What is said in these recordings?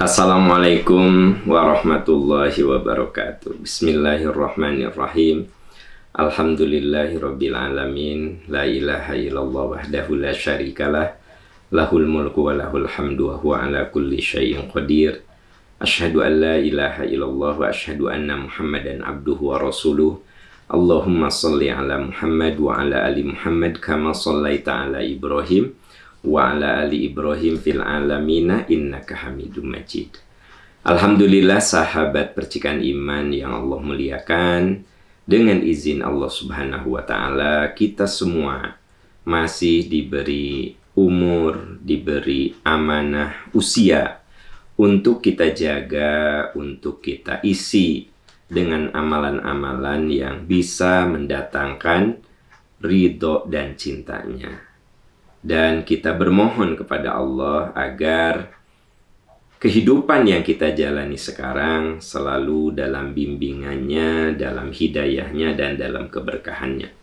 Assalamualaikum warahmatullahi wabarakatuh. Bismillahirrahmanirrahim. Alhamdulillahirabbil alamin. La ilaha illallah wahdahu la syarikalah. Lahul mulku wa lahul hamdu wa huwa ala kulli syai'in qadir. Asyhadu an la ilaha illallah wa asyhadu anna Muhammadan abduhu wa rasuluh. Allahumma shalli ala Muhammad wa ala ali Muhammad kama shallaita ala Ibrahim wa ala ali Ibrahim fil alamina innaka Hamidum Majid. Alhamdulillah sahabat percikan iman yang Allah muliakan, dengan izin Allah Subhanahu wa taala kita semua masih diberi umur, diberi amanah usia untuk kita jaga, untuk kita isi dengan amalan-amalan yang bisa mendatangkan ridho dan cintanya. Dan kita bermohon kepada Allah agar kehidupan yang kita jalani sekarang selalu dalam bimbingannya, dalam hidayahnya, dan dalam keberkahannya.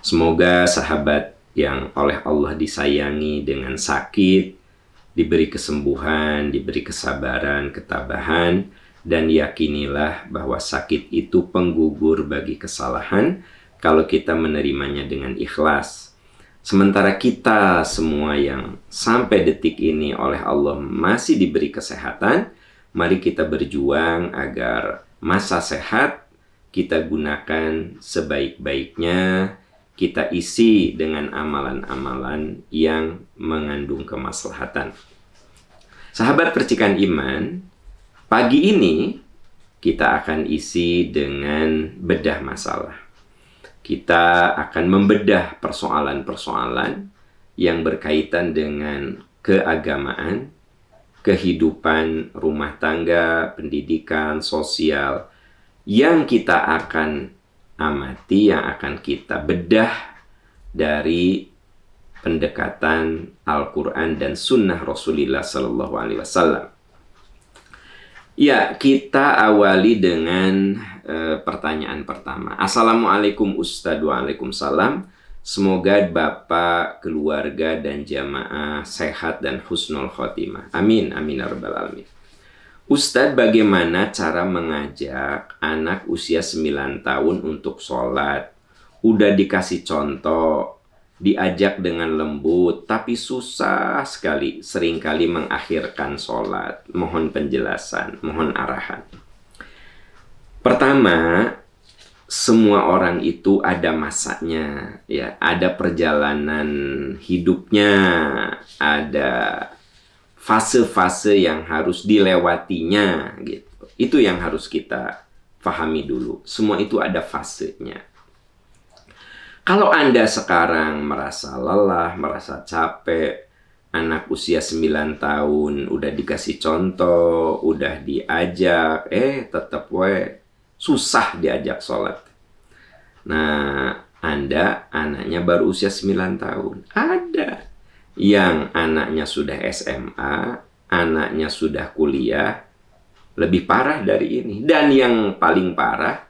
Semoga sahabat yang oleh Allah disayangi dengan sakit, diberi kesembuhan, diberi kesabaran, ketabahan, dan yakinilah bahwa sakit itu penggugur bagi kesalahan kalau kita menerimanya dengan ikhlas. Sementara kita semua yang sampai detik ini oleh Allah masih diberi kesehatan, mari kita berjuang agar masa sehat kita gunakan sebaik-baiknya, kita isi dengan amalan-amalan yang mengandung kemaslahatan. Sahabat percikan iman, pagi ini kita akan isi dengan bedah masalah. Kita akan membedah persoalan-persoalan yang berkaitan dengan keagamaan, kehidupan rumah tangga, pendidikan, sosial, yang kita akan amati, yang akan kita bedah dari pendekatan Al-Quran dan Sunnah Rasulullah SAW. Ya, kita awali dengan pertanyaan pertama. Assalamualaikum Ustadz, waalaikumsalam. Semoga Bapak, keluarga, dan jamaah sehat dan husnul khotimah. Amin, amin ya rabbal alamin. Ustadz, bagaimana cara mengajak anak usia 9 tahun untuk sholat? Udah dikasih contoh, diajak dengan lembut, tapi susah sekali, seringkali mengakhirkan sholat. Mohon penjelasan, mohon arahan. Pertama, semua orang itu ada masanya, ya, ada perjalanan hidupnya, ada fase-fase yang harus dilewatinya, gitu. Itu yang harus kita pahami dulu. Semua itu ada fasenya. Kalau Anda sekarang merasa lelah, merasa capek, anak usia 9 tahun udah dikasih contoh, udah diajak, tetep susah diajak sholat. Nah, Anda anaknya baru usia 9 tahun. Ada yang anaknya sudah SMA, anaknya sudah kuliah, lebih parah dari ini. Dan yang paling parah,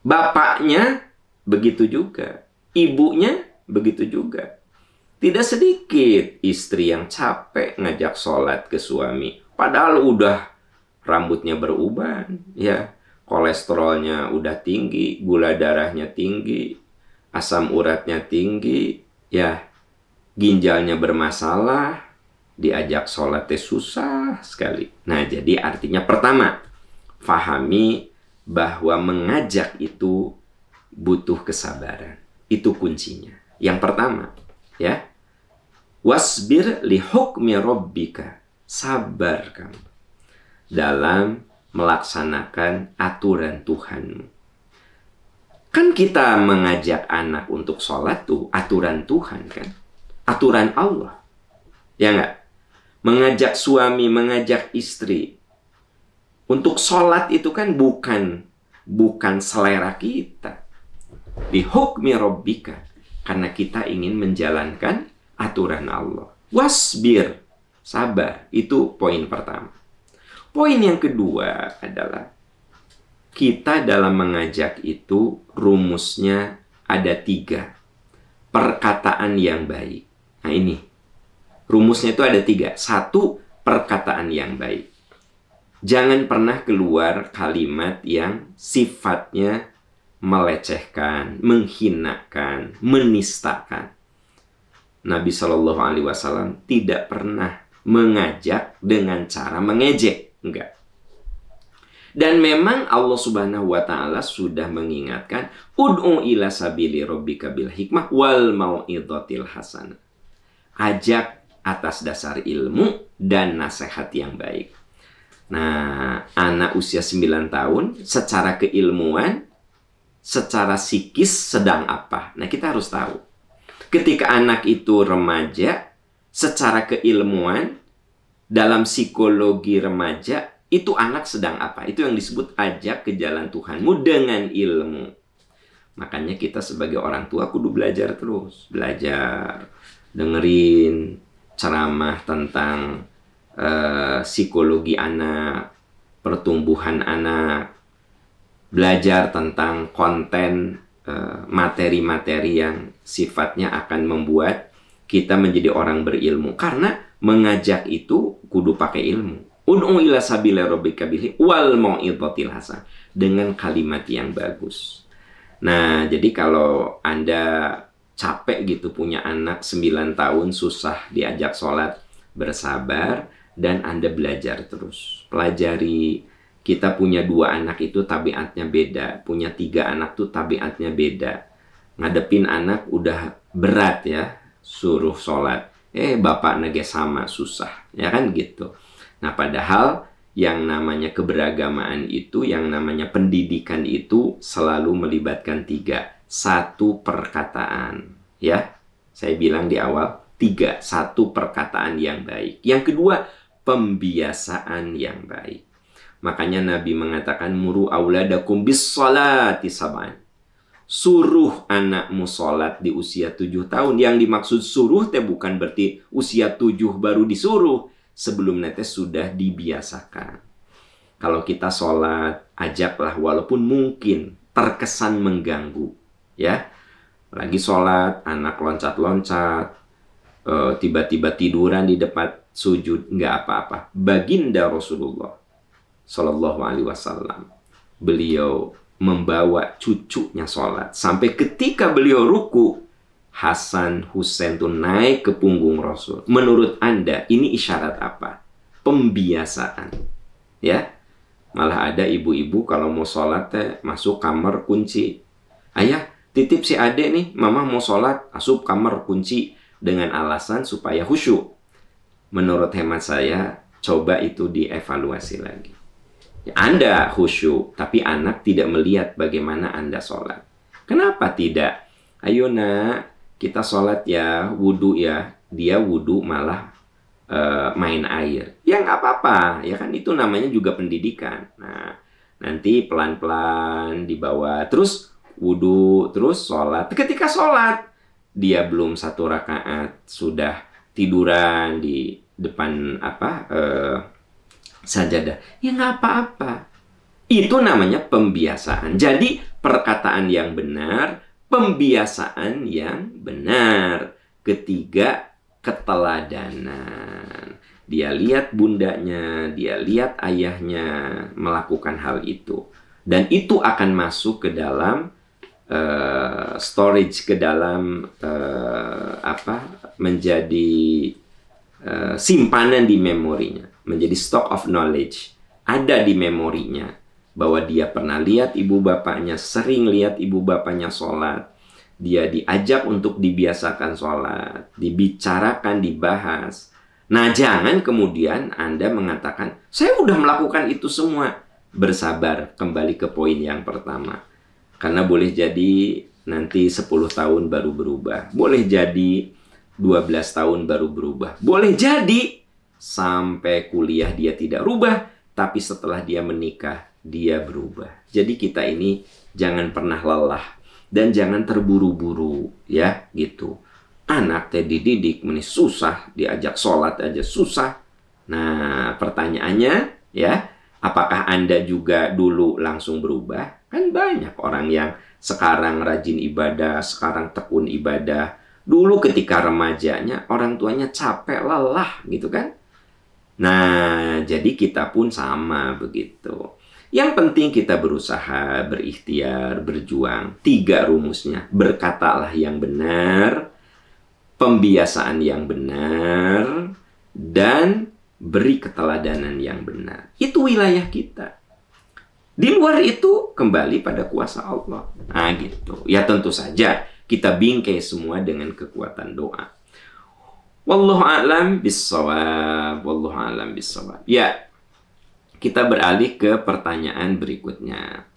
bapaknya begitu juga, ibunya begitu juga. Tidak sedikit istri yang capek ngajak sholat ke suami, padahal udah rambutnya beruban, ya, kolesterolnya udah tinggi, gula darahnya tinggi, asam uratnya tinggi, ya, ginjalnya bermasalah, diajak sholatnya susah sekali. Nah, jadi artinya pertama, fahami bahwa mengajak itu butuh kesabaran. Itu kuncinya. Yang pertama, ya. Wasbir li hukmi rabbika. Sabar kamu dalam melaksanakan aturan Tuhanmu. Kan kita mengajak anak untuk sholat tuh aturan Tuhan, kan? Aturan Allah. Ya enggak? Mengajak suami, mengajak istri untuk sholat itu kan bukan selera kita. Di hukmi rabbika, karena kita ingin menjalankan aturan Allah. Wasbir, sabar. Itu poin pertama. Poin yang kedua adalah kita dalam mengajak itu rumusnya ada 3. Perkataan yang baik. Nah ini, rumusnya itu ada 3. 1, perkataan yang baik. Jangan pernah keluar kalimat yang sifatnya melecehkan, menghinakan, menistakan. Nabi Shallallahu Alaihi Wasallam tidak pernah mengajak dengan cara mengejek, enggak. Dan memang Allah Subhanahu wa taala sudah mengingatkan, ud'u ila sabili rabbika bil hikmah wal mau'izatil hasanah. Ajak atas dasar ilmu dan nasihat yang baik. Nah, anak usia 9 tahun secara keilmuan, secara psikis sedang apa? Nah, kita harus tahu. Ketika anak itu remaja, secara keilmuan dalam psikologi remaja, itu anak sedang apa? Itu yang disebut ajak ke jalan Tuhanmu dengan ilmu. Makanya kita sebagai orang tua kudu belajar terus. Belajar, dengerin ceramah tentang psikologi anak, pertumbuhan anak, belajar tentang konten, materi-materi yang sifatnya akan membuat kita menjadi orang berilmu. Karena mengajak itu kudu pakai ilmu. Ud'u ila sabili rabbika bil wal mau'izatil hasanah, dengan kalimat yang bagus. Nah, jadi kalau Anda capek gitu punya anak 9 tahun susah diajak sholat, bersabar dan Anda belajar terus. Pelajari. Kita punya 2 anak itu tabiatnya beda, punya 3 anak tuh tabiatnya beda. Ngadepin anak udah berat ya, suruh sholat. Bapak nage sama susah, ya kan gitu. Nah, padahal yang namanya keberagamaan itu, yang namanya pendidikan itu selalu melibatkan 3. 1 perkataan, ya. Saya bilang di awal, 3. 1 perkataan yang baik. Yang kedua, pembiasaan yang baik. Makanya Nabi mengatakan, muru auladakum bis sholati sab'an. Suruh anakmu sholat di usia 7 tahun. Yang dimaksud suruh bukan berarti usia 7 baru disuruh. Sebelum netes sudah dibiasakan. Kalau kita sholat, ajaklah walaupun mungkin terkesan mengganggu. Ya, lagi sholat, anak loncat-loncat, tiba-tiba tiduran di depan sujud, nggak apa-apa. Baginda Rasulullah Shallallahu Alaihi Wasallam, beliau membawa cucunya sholat. Sampai ketika beliau ruku, Hasan, Husain tuh naik ke punggung Rasul. Menurut Anda, ini isyarat apa? Pembiasaan. Ya, malah ada ibu-ibu kalau mau sholat masuk kamar kunci. Ayah, titip si adek nih, mama mau sholat, asup kamar kunci dengan alasan supaya khusyuk. Menurut hemat saya, coba itu dievaluasi lagi. Ya, Anda khusyuk, tapi anak tidak melihat bagaimana Anda sholat. Kenapa tidak? Ayo nak, kita sholat ya, wudhu ya. Dia wudhu malah main air. Ya nggak apa-apa, ya kan itu namanya juga pendidikan. Nah, nanti pelan-pelan dibawa, terus wudhu, terus sholat. Ketika sholat, dia belum 1 rakaat, sudah tiduran di depan sajadah. Ya nggak apa-apa. Itu namanya pembiasaan. Jadi perkataan yang benar, pembiasaan yang benar. Ketiga, keteladanan. Dia lihat bundanya, dia lihat ayahnya melakukan hal itu. Dan itu akan masuk ke dalam storage, ke dalam menjadi simpanan di memorinya. Menjadi stock of knowledge. Ada di memorinya. Bahwa dia pernah lihat ibu bapaknya, sering lihat ibu bapaknya sholat. Dia diajak untuk dibiasakan sholat. Dibicarakan, dibahas. Nah, jangan kemudian Anda mengatakan, saya udah melakukan itu semua. Bersabar, kembali ke poin yang pertama. Karena boleh jadi nanti 10 tahun baru berubah. Boleh jadi 12 tahun baru berubah. Boleh jadi sampai kuliah dia tidak berubah. Tapi setelah dia menikah, dia berubah. Jadi kita ini jangan pernah lelah. Dan jangan terburu-buru. Ya, gitu. Anak dididik, ini susah. Diajak sholat aja susah. Nah, pertanyaannya, ya, apakah Anda juga dulu langsung berubah? Kan banyak orang yang sekarang rajin ibadah, sekarang tekun ibadah. Dulu ketika remajanya, orang tuanya capek, lelah, gitu kan. Nah, jadi kita pun sama begitu. Yang penting kita berusaha, berikhtiar, berjuang. 3 rumusnya. Berkatalah yang benar, pembiasaan yang benar, dan beri keteladanan yang benar. Itu wilayah kita. Di luar itu kembali pada kuasa Allah. Nah gitu. Ya tentu saja kita bingkai semua dengan kekuatan doa. Wallahu a'lam bissawab. Wallahu a'lam bissawab. Ya, kita beralih ke pertanyaan berikutnya.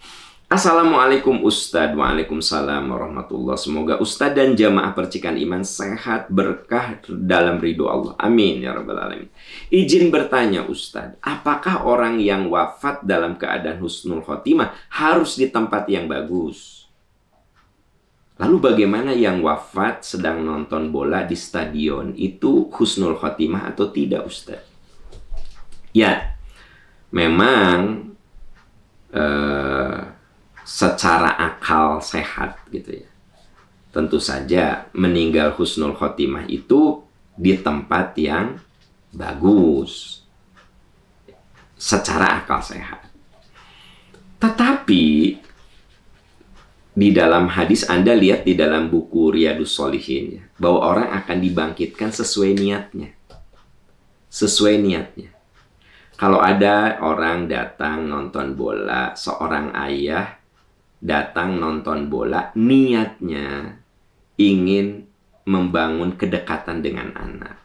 Assalamualaikum Ustadz. Waalaikumsalam warahmatullah. Semoga Ustadz dan jamaah percikan iman sehat, berkah dalam ridho Allah. Amin ya rabbal alamin. Izin bertanya Ustadz, apakah orang yang wafat dalam keadaan husnul khotimah harus di tempat yang bagus? Lalu bagaimana yang wafat sedang nonton bola di stadion, itu husnul khotimah atau tidak Ustadz? Ya, memang secara akal sehat gitu ya, tentu saja meninggal husnul khotimah itu di tempat yang bagus secara akal sehat. Tetapi di dalam hadis, Anda lihat di dalam buku Riyadhus Shalihin ya, bahwa orang akan dibangkitkan sesuai niatnya. Sesuai niatnya. Kalau ada orang datang nonton bola, seorang ayah datang nonton bola, niatnya ingin membangun kedekatan dengan anak,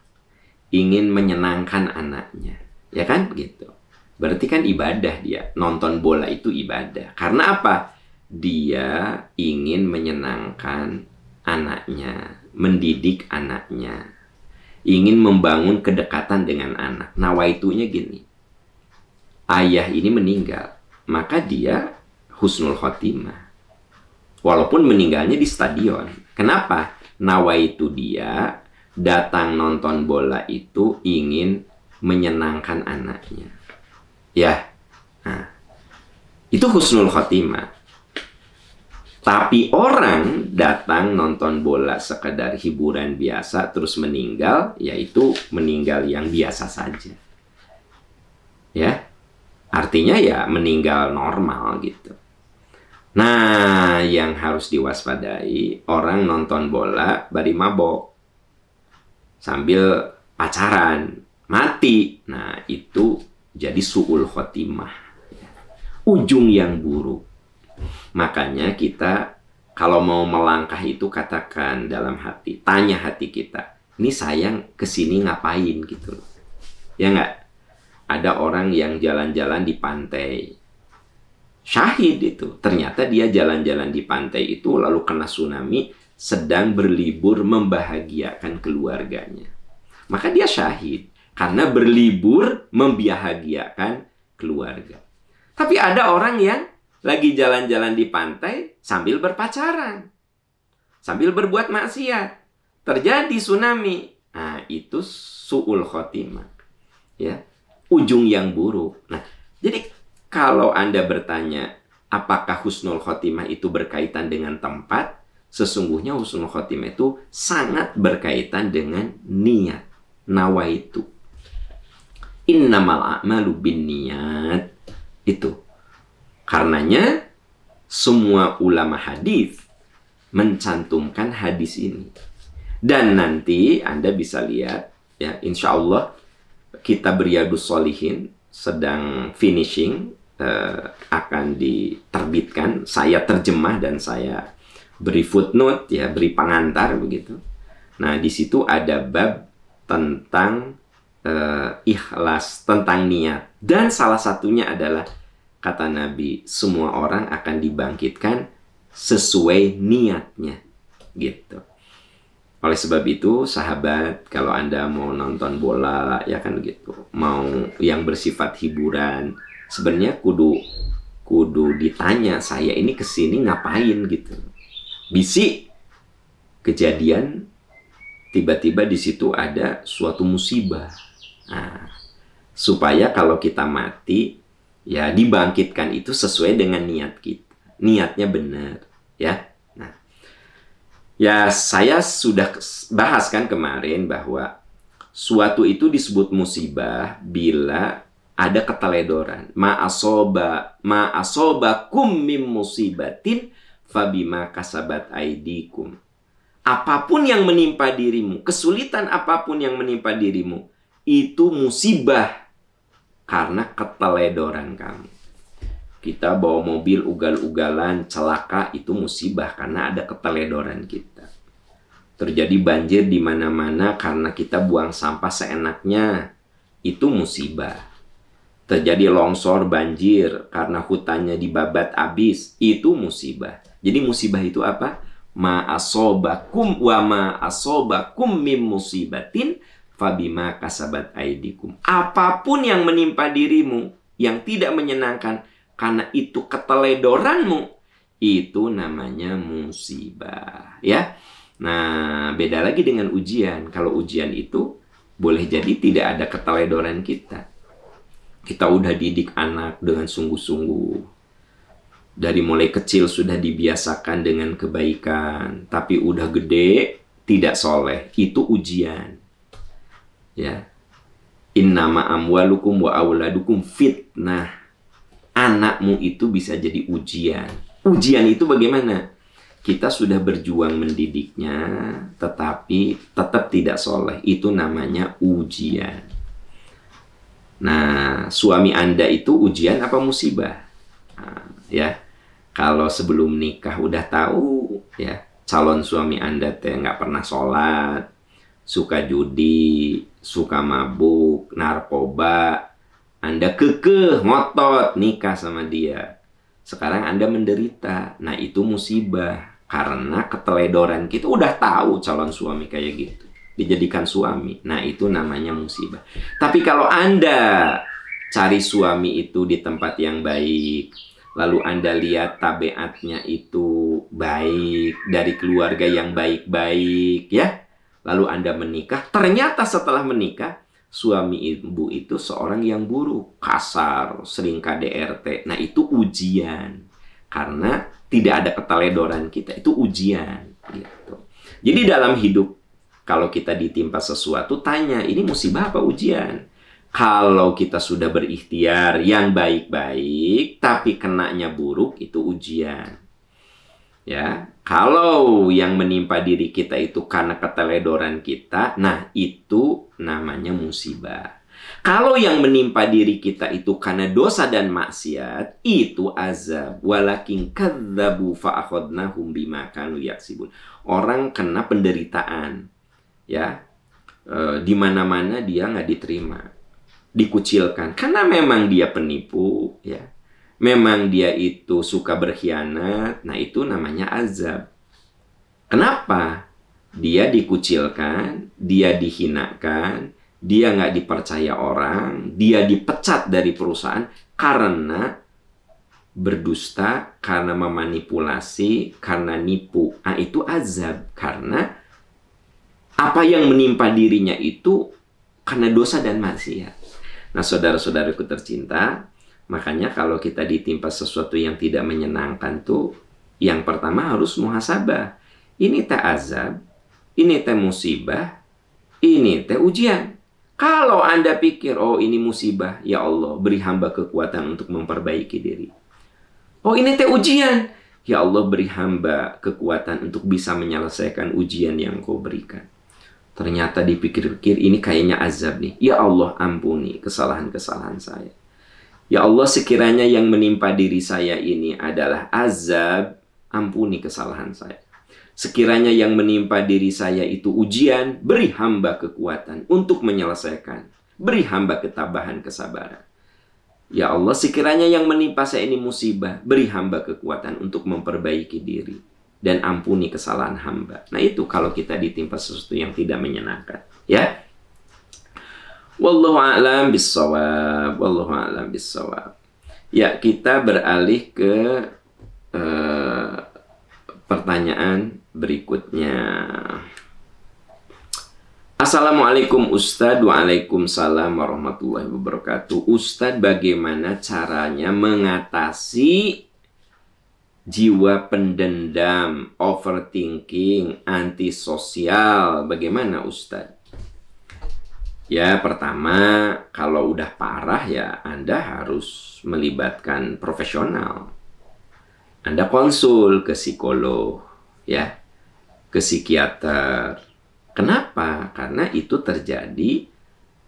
ingin menyenangkan anaknya, ya kan gitu. Berarti kan ibadah dia, nonton bola itu ibadah. Karena apa? Dia ingin menyenangkan anaknya, mendidik anaknya, ingin membangun kedekatan dengan anak. Nawaitunya gini, ayah ini meninggal, maka dia husnul khotimah. Walaupun meninggalnya di stadion. Kenapa? Nawaitu dia datang nonton bola itu ingin menyenangkan anaknya. Ya, nah, itu husnul khotimah. Tapi orang datang nonton bola sekedar hiburan biasa terus meninggal, yaitu meninggal yang biasa saja. Ya, artinya ya meninggal normal gitu. Nah, yang harus diwaspadai, orang nonton bola bari mabok sambil pacaran, mati. Nah, itu jadi su'ul khotimah, ujung yang buruk. Makanya kita kalau mau melangkah itu katakan dalam hati, tanya hati kita, ini sayang kesini ngapain gitu. Ya nggak? Ada orang yang jalan-jalan di pantai, syahid itu. Ternyata dia jalan-jalan di pantai itu lalu kena tsunami, sedang berlibur membahagiakan keluarganya. Maka dia syahid karena berlibur membahagiakan keluarga. Tapi ada orang yang lagi jalan-jalan di pantai sambil berpacaran, sambil berbuat maksiat, terjadi tsunami. Nah, itu su'ul khotimah, ya, ujung yang buruk. Nah, jadi kalau Anda bertanya apakah husnul khotimah itu berkaitan dengan tempat, sesungguhnya husnul khotimah itu sangat berkaitan dengan niat, nawaitu. Innamal a'malu binniyat. Itu. Karenanya semua ulama hadis mencantumkan hadis ini. Dan nanti Anda bisa lihat ya, insya Allah Kitab Riyadhus Shalihin sedang finishing, akan diterbitkan. Saya terjemah dan saya beri footnote ya, beri pengantar begitu. Nah, di situ ada bab tentang ikhlas, tentang niat. Dan salah satunya adalah kata Nabi, semua orang akan dibangkitkan sesuai niatnya. Gitu. Oleh sebab itu, sahabat, kalau Anda mau nonton bola, ya kan gitu, mau yang bersifat hiburan, sebenarnya kudu ditanya, saya ini kesini ngapain gitu. Bisi kejadian, tiba-tiba di situ ada suatu musibah. Nah, supaya kalau kita mati, ya dibangkitkan itu sesuai dengan niat kita. Niatnya benar, ya. Ya, saya sudah bahas kan kemarin bahwa Suatu itu disebut musibah bila ada keteledoran. Ma asobakum mim musibatin fabima kasabat aidikum. Apapun yang menimpa dirimu, kesulitan apapun yang menimpa dirimu, itu musibah karena keteledoran kamu. Kita bawa mobil ugal-ugalan, celaka, itu musibah karena ada keteledoran kita. Terjadi banjir di mana-mana karena kita buang sampah seenaknya, itu musibah. Terjadi longsor, banjir karena hutannya dibabat habis, itu musibah. Jadi musibah itu apa? Ma asobakum wa ma asobakum mim musibatin fabima kasabat aidikum. Apapun yang menimpa dirimu yang tidak menyenangkan karena itu keteledoranmu, itu namanya musibah, ya. Nah, beda lagi dengan ujian. Kalau ujian itu boleh jadi tidak ada keteledoran kita. Kita udah didik anak dengan sungguh-sungguh. Dari mulai kecil sudah dibiasakan dengan kebaikan, tapi udah gede tidak soleh, itu ujian. Ya, innama amwalukum wa auladukum fitnah. Anakmu itu bisa jadi ujian. Ujian itu bagaimana? Kita sudah berjuang mendidiknya, tetapi tetap tidak soleh. Itu namanya ujian. Nah, suami Anda itu ujian apa musibah? Nah, ya, kalau sebelum nikah udah tahu, ya, calon suami Anda teh nggak pernah sholat, suka judi, suka mabuk, narkoba, Anda kekeh, ngotot, nikah sama dia. Sekarang Anda menderita. Nah, itu musibah. Karena keteledoran kita udah tahu calon suami kayak gitu. Dijadikan suami. Nah, itu namanya musibah. Tapi kalau Anda cari suami itu di tempat yang baik, lalu Anda lihat tabiatnya itu baik, dari keluarga yang baik-baik, ya. Lalu Anda menikah, ternyata setelah menikah, suami ibu itu seorang yang buruk, kasar, sering KDRT. Nah, itu ujian. Karena tidak ada keteledoran kita, itu ujian. Gitu. Jadi dalam hidup, kalau kita ditimpa sesuatu, tanya, ini musibah apa ujian? Kalau kita sudah berikhtiar yang baik-baik, tapi kenanya buruk, itu ujian. Ya, kalau yang menimpa diri kita itu karena keteledoran kita, nah itu namanya musibah. Kalau yang menimpa diri kita itu karena dosa dan maksiat, itu azab. Walakin kadzabu fa'akhadnahum bima kanu yaksibun. Orang kena penderitaan, ya, di mana-mana dia nggak diterima, dikucilkan karena memang dia penipu, ya. Memang dia itu suka berkhianat, nah itu namanya azab. Kenapa? Dia dikucilkan, dia dihinakan, dia nggak dipercaya orang, dia dipecat dari perusahaan karena berdusta, karena memanipulasi, karena nipu. Nah itu azab, karena apa yang menimpa dirinya itu karena dosa dan maksiat. Nah saudara-saudaraku tercinta, makanya kalau kita ditimpa sesuatu yang tidak menyenangkan tuh, yang pertama harus muhasabah. Ini teh azab, ini teh musibah, ini teh ujian. Kalau Anda pikir, oh ini musibah, ya Allah beri hamba kekuatan untuk memperbaiki diri. Oh ini teh ujian, ya Allah beri hamba kekuatan untuk bisa menyelesaikan ujian yang Kau berikan. Ternyata dipikir-pikir ini kayaknya azab nih. Ya Allah ampuni kesalahan-kesalahan saya. Ya Allah, sekiranya yang menimpa diri saya ini adalah azab, ampuni kesalahan saya. Sekiranya yang menimpa diri saya itu ujian, beri hamba kekuatan untuk menyelesaikan. Beri hamba ketabahan, kesabaran. Ya Allah, sekiranya yang menimpa saya ini musibah, beri hamba kekuatan untuk memperbaiki diri. Dan ampuni kesalahan hamba. Nah itu kalau kita ditimpa sesuatu yang tidak menyenangkan. Ya. Wallahu a'lam bissawab. Wallahu a'lam bissawab. Ya, kita beralih ke pertanyaan berikutnya. Assalamualaikum Ustadz. Waalaikumsalam warahmatullahi wabarakatuh. Ustadz, bagaimana caranya mengatasi jiwa pendendam, overthinking, antisosial? Bagaimana Ustadz? Ya, pertama, kalau udah parah ya Anda harus melibatkan profesional. Anda konsul ke psikolog, ya, ke psikiater. Kenapa? Karena itu terjadi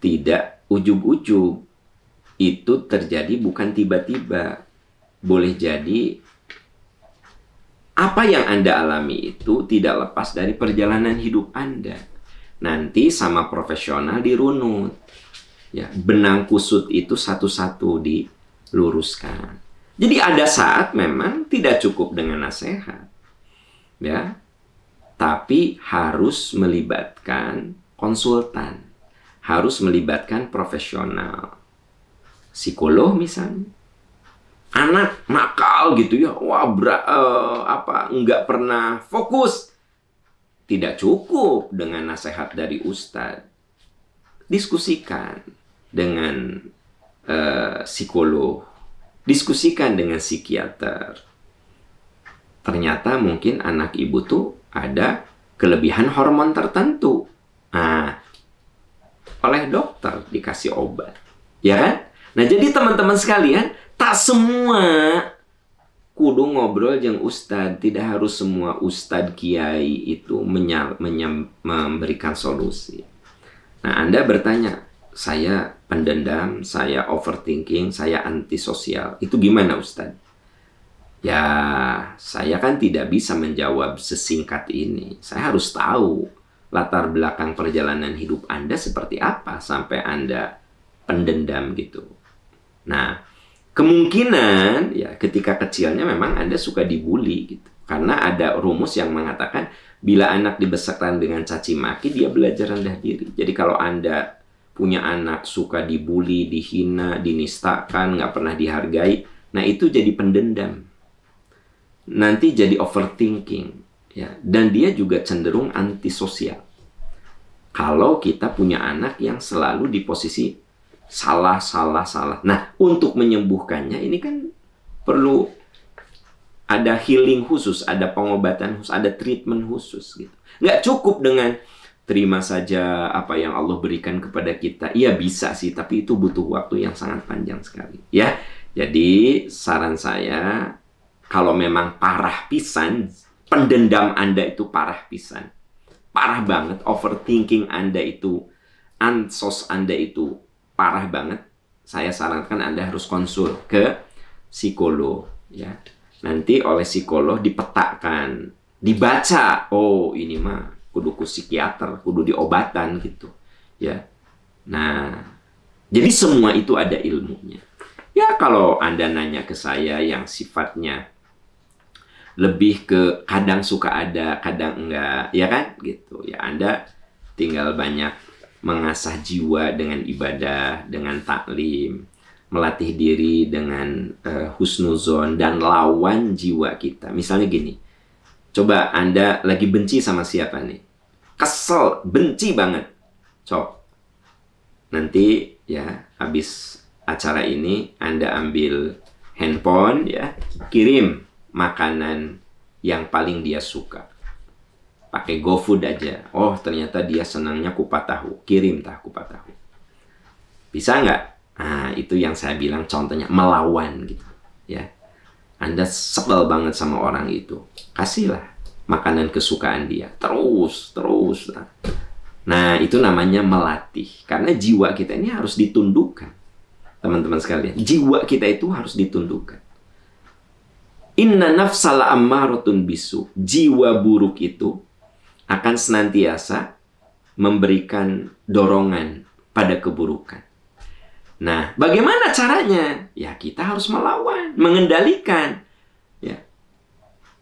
tidak ujug-ujug. Itu terjadi bukan tiba-tiba. Boleh jadi apa yang Anda alami itu tidak lepas dari perjalanan hidup Anda. Nanti sama profesional dirunut. Ya, benang kusut itu satu-satu diluruskan. Jadi ada saat memang tidak cukup dengan nasihat. Ya. Tapi harus melibatkan konsultan. Harus melibatkan profesional. Psikolog misalnya. Anak nakal gitu ya. Wah, nggak pernah fokus. Tidak cukup dengan nasihat dari ustadz. Diskusikan dengan psikolog. Diskusikan dengan psikiater. Ternyata mungkin anak ibu tuh ada kelebihan hormon tertentu. Nah, oleh dokter dikasih obat. Ya kan? Nah, jadi teman-teman sekalian, tak semua kudu ngobrol jeung ustad. Tidak harus semua ustad kiai itu memberikan solusi. Nah, Anda bertanya, saya pendendam, saya overthinking, saya antisosial. Itu gimana ustad? Ya, saya kan tidak bisa menjawab sesingkat ini. Saya harus tahu latar belakang perjalanan hidup Anda seperti apa sampai Anda pendendam gitu. Nah, kemungkinan ya ketika kecilnya memang Anda suka dibully gitu. Karena ada rumus yang mengatakan bila anak dibesarkan dengan caci maki, dia belajar rendah diri. Jadi kalau Anda punya anak suka dibully, dihina, dinistakan, nggak pernah dihargai, nah itu jadi pendendam. Nanti jadi overthinking. Ya. Dan dia juga cenderung antisosial. Kalau kita punya anak yang selalu di posisi salah. Nah, untuk menyembuhkannya ini kan perlu ada healing khusus, ada pengobatan khusus, ada treatment khusus gitu. Nggak cukup dengan terima saja apa yang Allah berikan kepada kita. Iya bisa sih, tapi itu butuh waktu yang sangat panjang sekali. Ya, jadi saran saya kalau memang parah pisan, pendendam Anda itu parah pisan, parah banget, overthinking Anda itu, ansos Anda itu parah banget, saya sarankan Anda harus konsul ke psikolog. Ya. Nanti oleh psikolog dipetakan, dibaca, oh ini mah kudu ku psikiater, kudu diobatan gitu. Ya. Nah, jadi semua itu ada ilmunya. Ya kalau Anda nanya ke saya yang sifatnya lebih ke kadang suka ada, kadang enggak, ya kan? Gitu. Ya Anda tinggal banyak mengasah jiwa dengan ibadah, dengan taklim, melatih diri dengan husnuzon dan lawan jiwa kita. Misalnya gini, coba Anda lagi benci sama siapa nih? Kesel, benci banget. Cok. Nanti ya habis acara ini Anda ambil handphone ya, kirim makanan yang paling dia suka. Pakai GoFood aja. Oh, ternyata dia senangnya kupat tahu. Kirim kupat tahu. Bisa nggak? Nah, itu yang saya bilang contohnya melawan gitu. Ya. Anda sebel banget sama orang itu. Kasihlah makanan kesukaan dia. Terus. Nah, itu namanya melatih. Karena jiwa kita ini harus ditundukkan. Teman-teman sekalian, jiwa kita itu harus ditundukkan. Inna nafsal ammaratun bisu. Jiwa buruk itu akan senantiasa memberikan dorongan pada keburukan. Nah, bagaimana caranya? Ya, kita harus melawan, mengendalikan. Ya.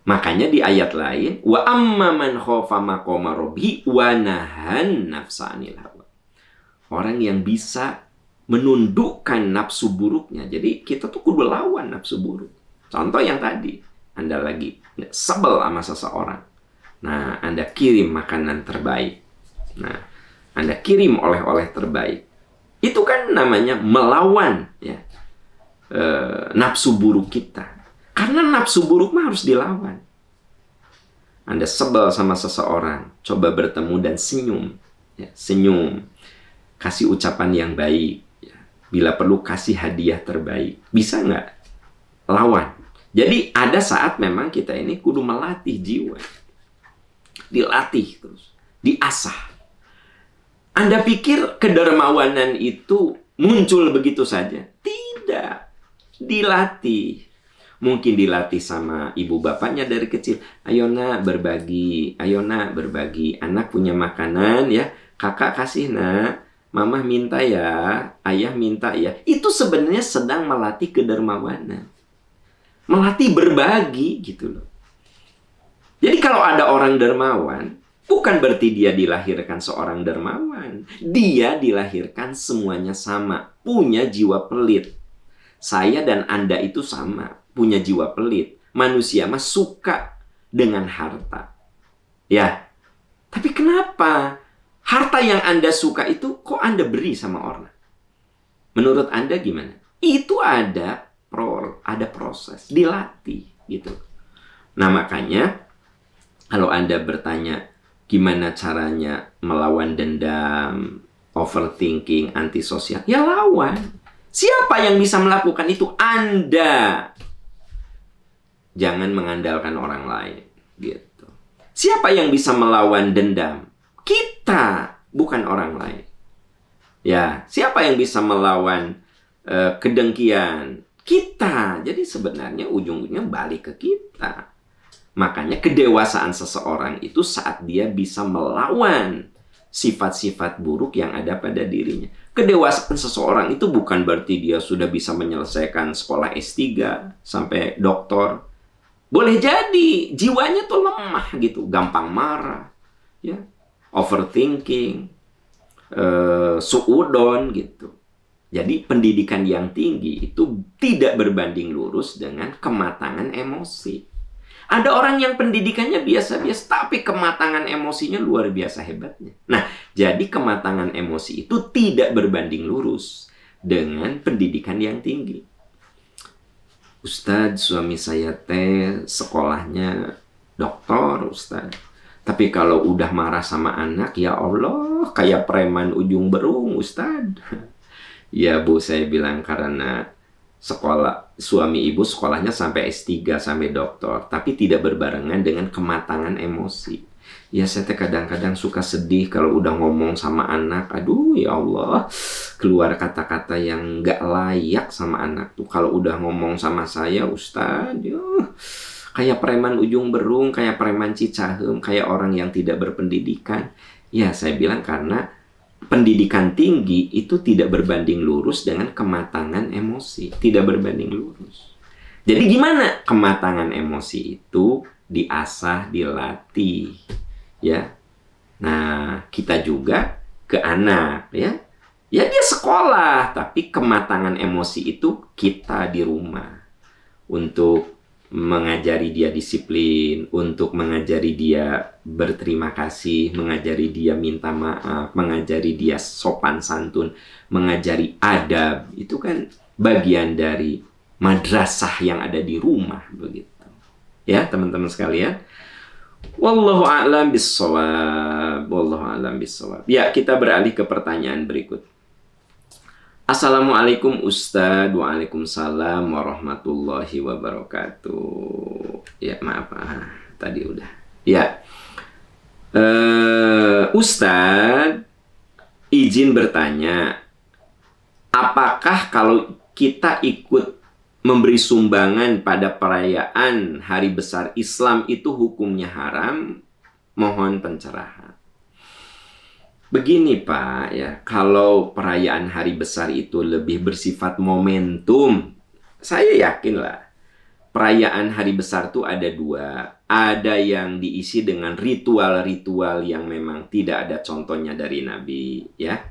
Makanya di ayat lain, wa amma man khofa maqama rabbi wa nahan nafsa 'anil hawa. Orang yang bisa menundukkan nafsu buruknya. Jadi kita tuh kudu lawan nafsu buruk. Contoh yang tadi, Anda lagi sebel sama seseorang. Nah, Anda kirim makanan terbaik. Nah, Anda kirim oleh-oleh terbaik. Itu kan namanya melawan ya, nafsu buruk kita. Karena nafsu buruk mah harus dilawan. Anda sebel sama seseorang, coba bertemu dan senyum. Ya, senyum. kasih ucapan yang baik, ya. Bila perlu kasih hadiah terbaik. Bisa nggak? Lawan. Jadi ada saat memang kita ini kudu melatih jiwa. Dilatih terus. Diasah. Anda pikir kedermawanan itu muncul begitu saja? Tidak. Dilatih. Mungkin dilatih sama ibu bapaknya dari kecil. Ayo nak berbagi. Ayo nak berbagi. Anak punya makanan ya. Kakak kasih nak. Mama minta ya. Ayah minta ya. Itu sebenarnya sedang melatih kedermawanan. Melatih berbagi gitu loh. Jadi kalau ada orang dermawan, bukan berarti dia dilahirkan seorang dermawan. Dia dilahirkan semuanya sama. Punya jiwa pelit. Saya dan Anda itu sama. Punya jiwa pelit. Manusia mah suka dengan harta. Ya. Tapi kenapa harta yang Anda suka itu kok Anda beri sama orang? Menurut Anda gimana? Itu ada proses, dilatih gitu. Nah, makanya kalau Anda bertanya gimana caranya melawan dendam, overthinking, antisosial, ya lawan. Siapa yang bisa melakukan itu? Anda. Jangan mengandalkan orang lain, gitu. Siapa yang bisa melawan dendam? Kita, bukan orang lain. Ya, siapa yang bisa melawan kedengkian? Kita. Jadi sebenarnya ujung-ujungnya balik ke kita. Makanya kedewasaan seseorang itu saat dia bisa melawan sifat-sifat buruk yang ada pada dirinya. Kedewasaan seseorang itu bukan berarti dia sudah bisa menyelesaikan sekolah S3 sampai doktor. Boleh jadi jiwanya tuh lemah gitu, gampang marah, ya, overthinking, suudon gitu. Jadi pendidikan yang tinggi itu tidak berbanding lurus dengan kematangan emosi. Ada orang yang pendidikannya biasa-biasa, tapi kematangan emosinya luar biasa hebatnya. Nah, jadi kematangan emosi itu tidak berbanding lurus dengan pendidikan yang tinggi. Ustadz, suami saya teh sekolahnya doktor, Ustadz. Tapi kalau udah marah sama anak, ya Allah, kayak preman ujung berung, Ustadz. Ya Bu, saya bilang karena suami ibu sekolahnya sampai S3, sampai doktor. Tapi tidak berbarengan dengan kematangan emosi. Ya saya teh kadang-kadang suka sedih kalau udah ngomong sama anak. Aduh ya Allah, keluar kata-kata yang gak layak sama anak tuh. Kalau udah ngomong sama saya, Ustadz, kayak preman ujung berung, kayak preman Cicahem, kayak orang yang tidak berpendidikan. Ya saya bilang karena pendidikan tinggi itu tidak berbanding lurus dengan kematangan emosi. Tidak berbanding lurus. Jadi gimana? Kematangan emosi itu diasah, dilatih. Ya, nah kita juga ke anak, ya dia sekolah, tapi kematangan emosi itu kita di rumah untuk mengajari dia disiplin, untuk mengajari dia berterima kasih, mengajari dia minta maaf, mengajari dia sopan santun, mengajari adab. Itu kan bagian dari madrasah yang ada di rumah, begitu. Ya, teman-teman sekalian. Wallahu a'lam bissawab. Wallahu a'lam bissawab. Ya, kita beralih ke pertanyaan berikut. Assalamualaikum Ustadz. Waalaikumsalam warahmatullahi wabarakatuh. Ya, maaf. Tadi udah. Ya. Ustadz, izin bertanya. Apakah kalau kita ikut memberi sumbangan pada perayaan hari besar Islam itu hukumnya haram? Mohon pencerahan. Begini Pak, ya, kalau perayaan hari besar itu lebih bersifat momentum, saya yakin lah, perayaan hari besar itu ada dua. Ada yang diisi dengan ritual-ritual yang memang tidak ada contohnya dari Nabi, ya.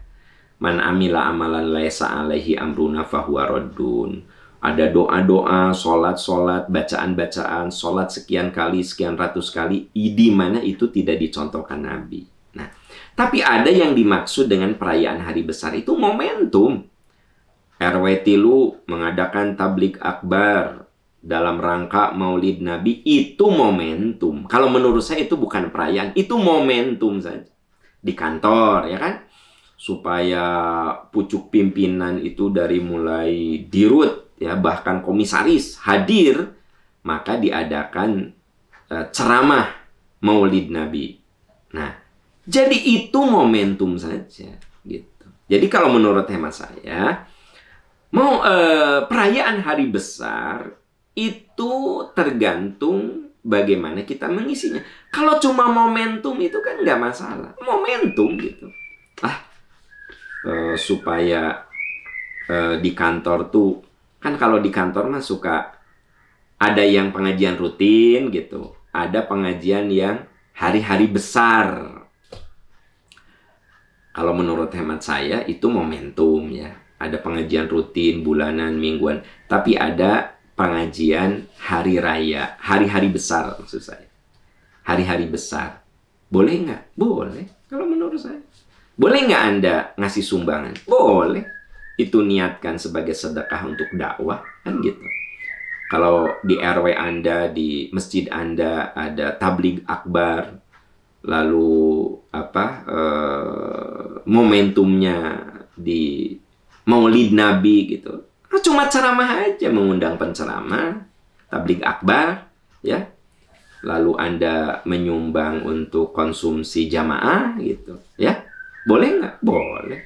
Man amila amalan laisa alaihi amruna fahuwa raddun. Ada doa-doa, sholat-sholat, bacaan-bacaan, sholat sekian kali, sekian ratus kali, di mana itu tidak dicontohkan Nabi. Nah, tapi ada yang dimaksud dengan perayaan hari besar itu momentum. RW Tilu mengadakan tablik akbar dalam rangka Maulid Nabi, itu momentum. Kalau menurut saya itu bukan perayaan, itu momentum saja. Di kantor, ya kan? supaya pucuk pimpinan itu dari mulai dirut ya bahkan komisaris hadir, maka diadakan ceramah Maulid Nabi. Nah, jadi itu momentum saja gitu. Jadi kalau menurut hemat saya, perayaan hari besar itu tergantung bagaimana kita mengisinya. Kalau cuma momentum itu kan nggak masalah. Momentum gitu. Supaya di kantor tuh, kan kalau di kantor mah suka ada yang pengajian rutin gitu. Ada pengajian yang hari-hari besar. Kalau menurut hemat saya itu momentum ya. Ada pengajian rutin, bulanan, mingguan. Tapi ada pengajian hari raya, hari-hari besar maksud saya. Hari-hari besar. Boleh nggak? Boleh, kalau menurut saya. Boleh nggak Anda ngasih sumbangan? Boleh. Itu niatkan sebagai sedekah untuk dakwah, kan gitu. Kalau di RW Anda, di masjid Anda ada tabligh akbar, lalu momentumnya di Maulid Nabi gitu. Cuma ceramah aja, mengundang penceramah, tabligh akbar, ya. Lalu Anda menyumbang untuk konsumsi jamaah gitu, ya. Boleh nggak? Boleh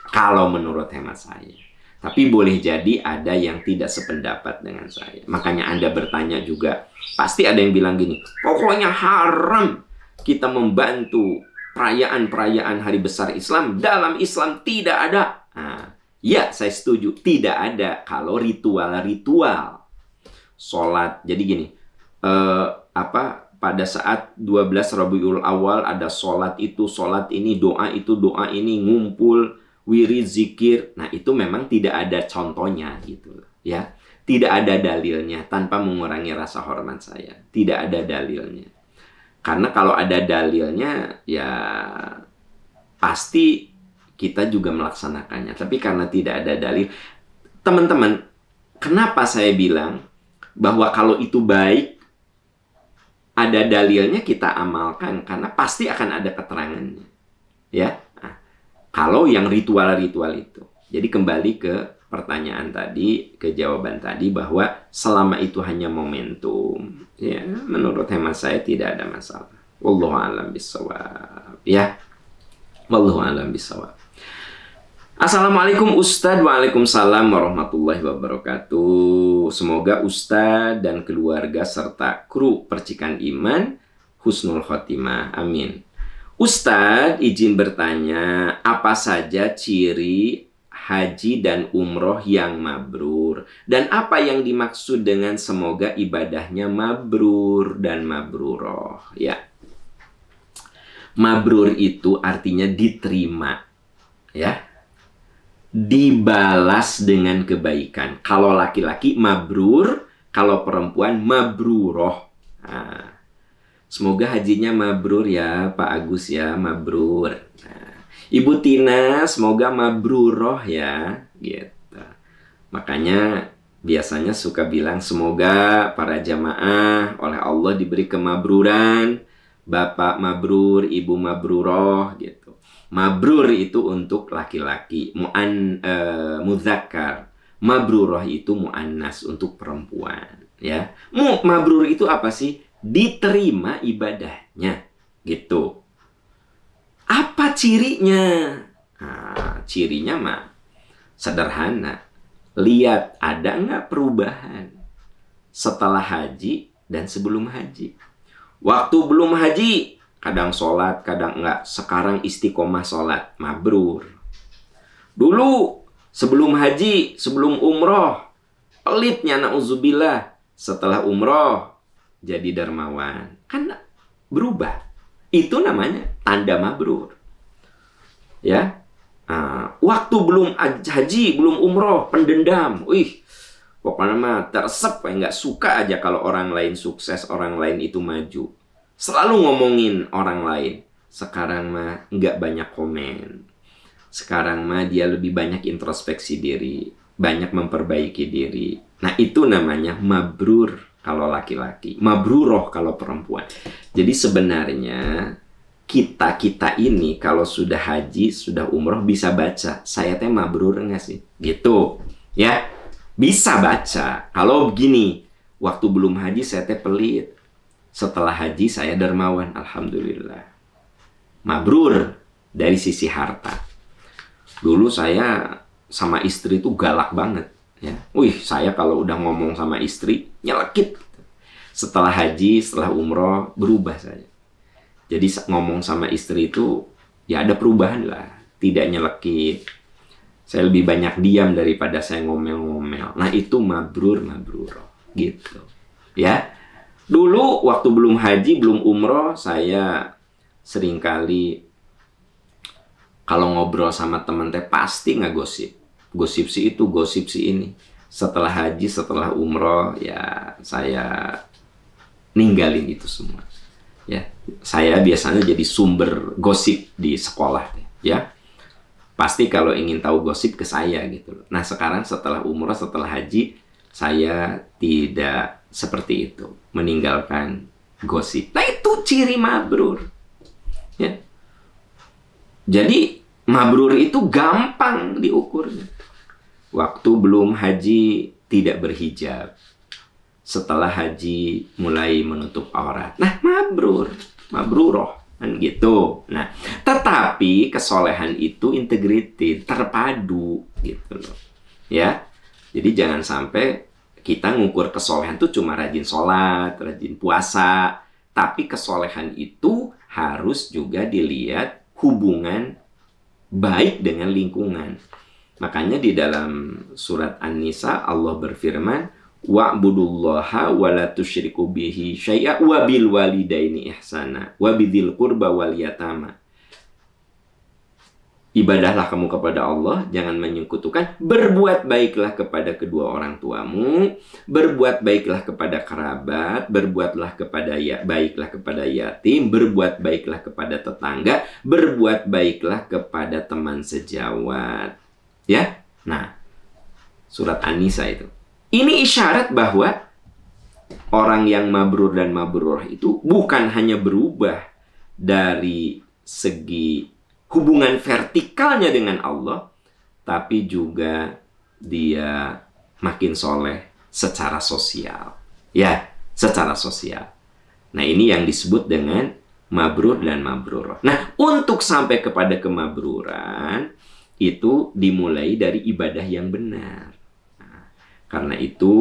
kalau menurut hemat saya. Tapi boleh jadi ada yang tidak sependapat dengan saya. Makanya Anda bertanya juga, pasti ada yang bilang gini, pokoknya haram kita membantu perayaan-perayaan hari besar Islam. Dalam Islam tidak ada. Nah, ya, saya setuju. Tidak ada kalau ritual-ritual. Sholat. Jadi gini, pada saat 12 Rabiul Awal ada sholat itu, sholat ini, doa itu, doa ini, ngumpul, wirid, zikir. Nah, itu memang tidak ada contohnya gitu ya. Tidak ada dalilnya, tanpa mengurangi rasa hormat saya. Tidak ada dalilnya. Karena kalau ada dalilnya, ya pasti kita juga melaksanakannya. Tapi karena tidak ada dalil, teman-teman, kenapa saya bilang bahwa kalau itu baik, ada dalilnya kita amalkan, karena pasti akan ada keterangannya. Ya, nah, kalau yang ritual-ritual itu. Jadi kembali ke pertanyaan tadi, ke jawaban tadi bahwa selama itu hanya momentum, ya, menurut hemat saya tidak ada masalah. Wallahu a'lam bishawab. Ya, wallahu a'lam bishawab. Assalamualaikum Ustadz. Waalaikumsalam warahmatullahi wabarakatuh. Semoga Ustadz dan keluarga serta kru Percikan Iman husnul khotimah. Amin. Ustadz, izin bertanya, apa saja ciri haji dan umroh yang mabrur? Dan apa yang dimaksud dengan semoga ibadahnya mabrur dan mabruroh? Ya, mabrur itu artinya diterima. Ya, dibalas dengan kebaikan. Kalau laki-laki mabrur, kalau perempuan mabruroh. Nah, semoga hajinya mabrur ya Pak Agus ya, mabrur. Nah, Ibu Tina semoga mabruroh ya, gitu. Makanya biasanya suka bilang semoga para jamaah oleh Allah diberi kemabruran, Bapak mabrur, Ibu mabruroh gitu. Mabrur itu untuk laki-laki, muzakkar. Mabruroh itu muannas, untuk perempuan, ya. Mabrur itu apa sih? Diterima ibadahnya, gitu. Apa cirinya? Nah, cirinya mah sederhana. Lihat ada nggak perubahan setelah haji dan sebelum haji. Waktu belum haji kadang sholat, kadang enggak. Sekarang istiqomah sholat, mabrur. Dulu sebelum haji, sebelum umroh, pelitnya na'udzubillah. Setelah umroh jadi dermawan. Kan berubah. Itu namanya tanda mabrur. Ya. Waktu belum haji, belum umroh, pendendam. Pokoknya mah tersep, nggak suka aja kalau orang lain sukses, orang lain itu maju. Selalu ngomongin orang lain. Sekarang mah nggak banyak komen. Sekarang mah dia lebih banyak introspeksi diri, banyak memperbaiki diri. Nah, itu namanya mabrur kalau laki-laki, mabruroh kalau perempuan. Jadi sebenarnya kita ini kalau sudah haji, sudah umroh bisa baca, saya teh mabrur nggak sih? Gitu, ya. Bisa baca. Kalau begini, waktu belum haji saya teh pelit. Setelah haji saya dermawan, alhamdulillah. Mabrur dari sisi harta. Dulu saya sama istri itu galak banget, ya. Wih, saya kalau udah ngomong sama istri nyelekit. Setelah haji, setelah umroh berubah saya. Jadi ngomong sama istri itu ya ada perubahan lah, tidak nyelekit. Saya lebih banyak diam daripada saya ngomel-ngomel. Nah, itu mabrur gitu. Ya. Dulu waktu belum haji, belum umroh, saya seringkali kalau ngobrol sama temen teh pasti nggak gosip. Gosip si itu, gosip si ini. Setelah haji, setelah umroh, ya saya ninggalin itu semua. Ya, saya biasanya jadi sumber gosip di sekolah, ya. Pasti kalau ingin tahu gosip ke saya gitu loh. Nah, sekarang setelah umrah, setelah haji, saya tidak seperti itu, meninggalkan gosip. Nah, itu ciri mabrur. Ya. Jadi, mabrur itu gampang diukurnya. Waktu belum haji tidak berhijab. Setelah haji mulai menutup aurat. Nah, mabruroh kan gitu. Nah, tetapi kesolehan itu integrated, terpadu gitu loh. Ya. Jadi jangan sampai kita ngukur kesolehan itu cuma rajin sholat, rajin puasa, tapi kesolehan itu harus juga dilihat hubungan baik dengan lingkungan. Makanya di dalam surat An-Nisa Allah berfirman, wa'budullaha wa la tusyriku bihi syai'a wa bil walidaini ihsana wa bidzil qurba wal yatama. Ibadahlah kamu kepada Allah, jangan menyekutukan, berbuat baiklah kepada kedua orang tuamu, berbuat baiklah kepada kerabat, berbuatlah kepada baiklah kepada yatim, berbuat baiklah kepada tetangga, berbuat baiklah kepada teman sejawat. Ya. Nah, surat An-Nisa itu. Ini isyarat bahwa orang yang mabrur dan mabrurah itu bukan hanya berubah dari segi hubungan vertikalnya dengan Allah, tapi juga dia makin soleh secara sosial. Ya, secara sosial. Nah, ini yang disebut dengan mabrur dan mabrurah. Nah, untuk sampai kepada kemabruran, itu dimulai dari ibadah yang benar. Karena itu,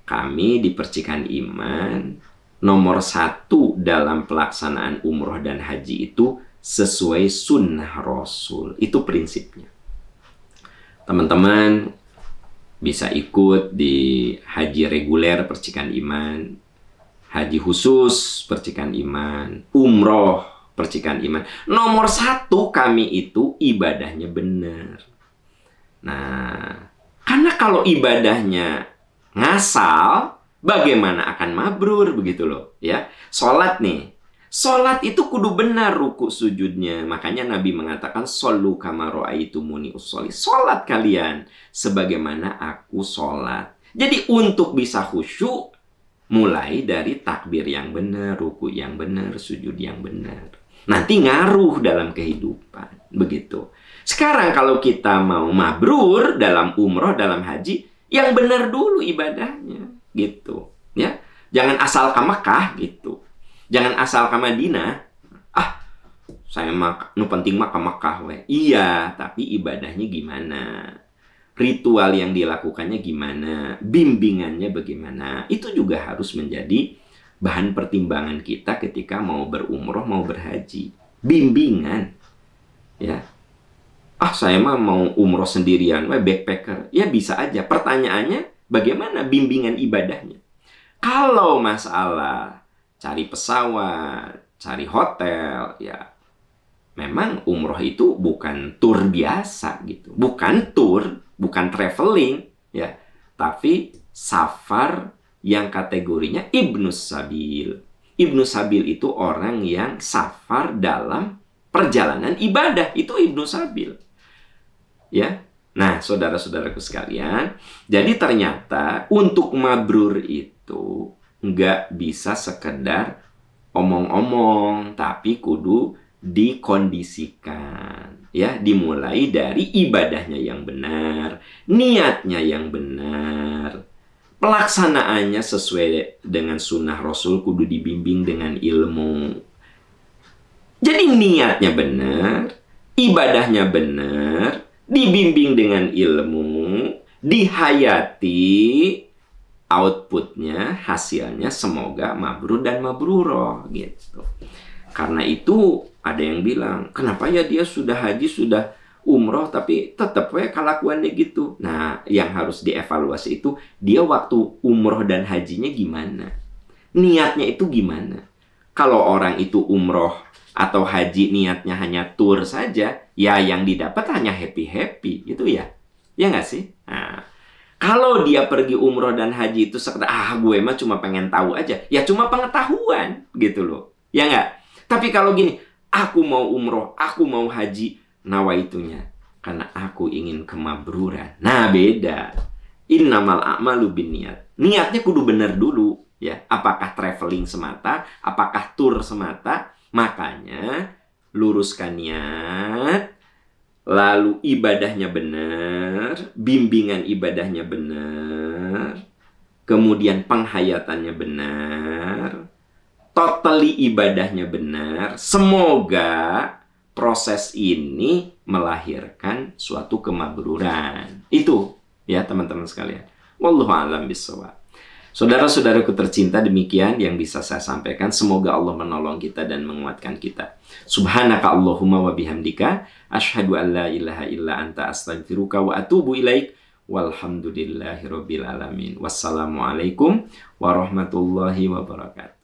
kami di Percikan Iman, nomor 1 dalam pelaksanaan umroh dan haji itu sesuai sunnah Rasul. Itu prinsipnya. Teman-teman bisa ikut di haji reguler Percikan Iman, haji khusus Percikan Iman, umroh Percikan Iman. Nomor 1 kami itu ibadahnya benar. Nah, karena kalau ibadahnya ngasal, bagaimana akan mabrur begitu loh, ya. Salat nih. Salat itu kudu benar ruku sujudnya. Makanya Nabi mengatakan shollu kama ra'aitumuni usolli. Salat kalian sebagaimana aku salat. Jadi untuk bisa khusyuk mulai dari takbir yang benar, ruku yang benar, sujud yang benar. Nanti ngaruh dalam kehidupan, begitu. Sekarang kalau kita mau mabrur dalam umroh, dalam haji, yang benar dulu ibadahnya, gitu. Ya, jangan asal ke Mekah, gitu. Jangan asal ke Madinah. Ah, saya nu penting mah ke Mekah, we. Iya, tapi ibadahnya gimana? Ritual yang dilakukannya gimana? Bimbingannya bagaimana? Itu juga harus menjadi bahan pertimbangan kita ketika mau berumroh, mau berhaji. Bimbingan, ya. Ah, saya mah mau umroh sendirian, backpacker. Ya bisa aja. Pertanyaannya, bagaimana bimbingan ibadahnya? Kalau masalah cari pesawat, cari hotel, ya memang umroh itu bukan tur biasa gitu. Bukan tur, bukan traveling, ya. Tapi safar yang kategorinya Ibnus Sabil. Ibnus Sabil itu orang yang safar dalam perjalanan ibadah. Itu Ibnus Sabil. Ya, nah saudara-saudaraku sekalian, jadi ternyata untuk mabrur itu nggak bisa sekedar omong-omong, tapi kudu dikondisikan, ya, dimulai dari ibadahnya yang benar, niatnya yang benar, pelaksanaannya sesuai dengan sunnah Rasul, kudu dibimbing dengan ilmu. Jadi niatnya benar, ibadahnya benar, dibimbing dengan ilmu, dihayati, outputnya, hasilnya semoga mabrur dan mabruroh gitu. Karena itu ada yang bilang, kenapa ya dia sudah haji, sudah umroh, tapi tetap ya kelakuannya gitu. Nah, yang harus dievaluasi itu, dia waktu umroh dan hajinya gimana? Niatnya itu gimana? Kalau orang itu umroh atau haji niatnya hanya tur saja, ya yang didapat hanya happy-happy, gitu ya. Ya nggak sih? Nah, kalau dia pergi umroh dan haji itu sekedar, gue mah cuma pengen tahu aja. Ya cuma pengetahuan, gitu loh. Ya nggak? Tapi kalau gini, aku mau umroh, aku mau haji, nawaitunya karena aku ingin kemabruran. Nah, beda. Innamal a'malu binniyat. Niatnya kudu bener dulu, ya. Apakah traveling semata, apakah tur semata? Makanya luruskan niat, lalu ibadahnya benar, bimbingan ibadahnya benar, kemudian penghayatannya benar, totally ibadahnya benar. Semoga proses ini melahirkan suatu kemabruran. Itu ya teman-teman sekalian. Wallahu a'lam bishawab. Saudara-saudaraku tercinta, demikian yang bisa saya sampaikan. Semoga Allah menolong kita dan menguatkan kita. Subhanaka Allahumma wa bihamdika, asyhadu an la ilaha illa anta, astaghfiruka wa atubu ilaik. Walhamdulillahirabbil alamin. Wassalamualaikum warahmatullahi wabarakatuh.